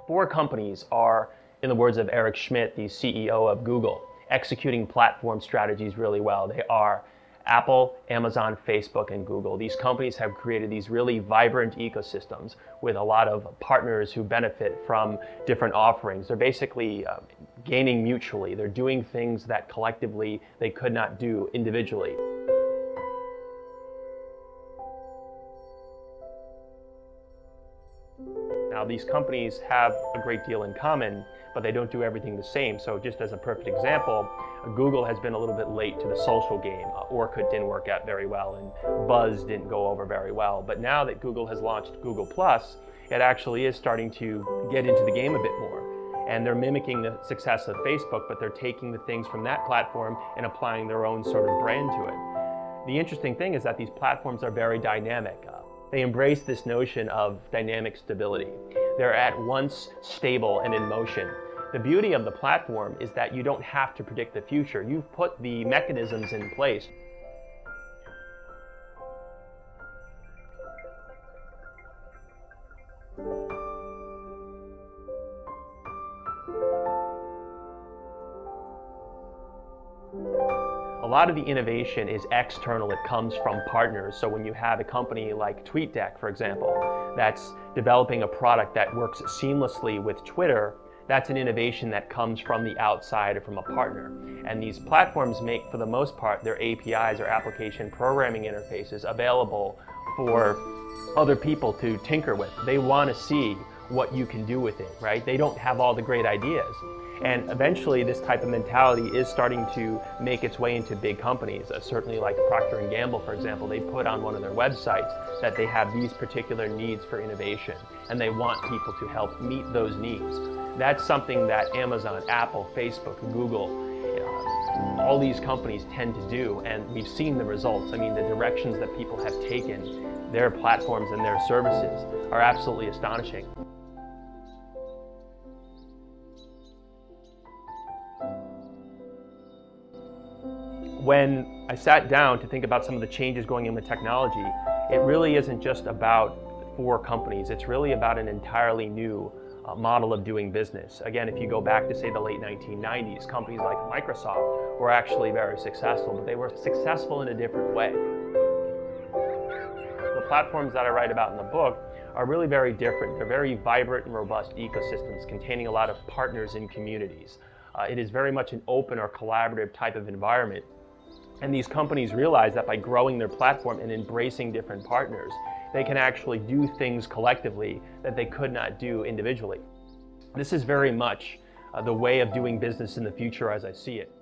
Four companies are, in the words of Eric Schmidt, the CEO of Google, executing platform strategies really well. They are Apple, Amazon, Facebook, and Google. These companies have created these really vibrant ecosystems with a lot of partners who benefit from different offerings. They're basically gaining mutually. They're doing things that collectively they could not do individually. Now, these companies have a great deal in common, but they don't do everything the same. So just as a perfect example, Google has been a little bit late to the social game. Orkut didn't work out very well, and Buzz didn't go over very well. But now that Google has launched Google+, it actually is starting to get into the game a bit more. And they're mimicking the success of Facebook, but they're taking the things from that platform and applying their own sort of brand to it. The interesting thing is that these platforms are very dynamic. They embrace this notion of dynamic stability. They're at once stable and in motion. The beauty of the platform is that you don't have to predict the future. You've put the mechanisms in place. A lot of the innovation is external. It comes from partners. So when you have a company like TweetDeck, for example, that's developing a product that works seamlessly with Twitter, that's an innovation that comes from the outside or from a partner. And these platforms make, for the most part, their APIs or application programming interfaces available for other people to tinker with. They want to see what you can do with it, right? They don't have all the great ideas. And eventually this type of mentality is starting to make its way into big companies. Certainly like Procter & Gamble, for example, they put on one of their websites that they have these particular needs for innovation, and they want people to help meet those needs. That's something that Amazon, Apple, Facebook, Google, all these companies tend to do, and we've seen the results. I mean, the directions that people have taken their platforms and their services are absolutely astonishing. When I sat down to think about some of the changes going in with technology, it really isn't just about four companies. It's really about an entirely new model of doing business. Again, if you go back to, say, the late 1990s, companies like Microsoft were actually very successful, but they were successful in a different way. The platforms that I write about in the book are really very different. They're very vibrant and robust ecosystems containing a lot of partners and communities. It is very much an open or collaborative type of environment. And these companies realize that by growing their platform and embracing different partners, they can actually do things collectively that they could not do individually. This is very much the way of doing business in the future as I see it.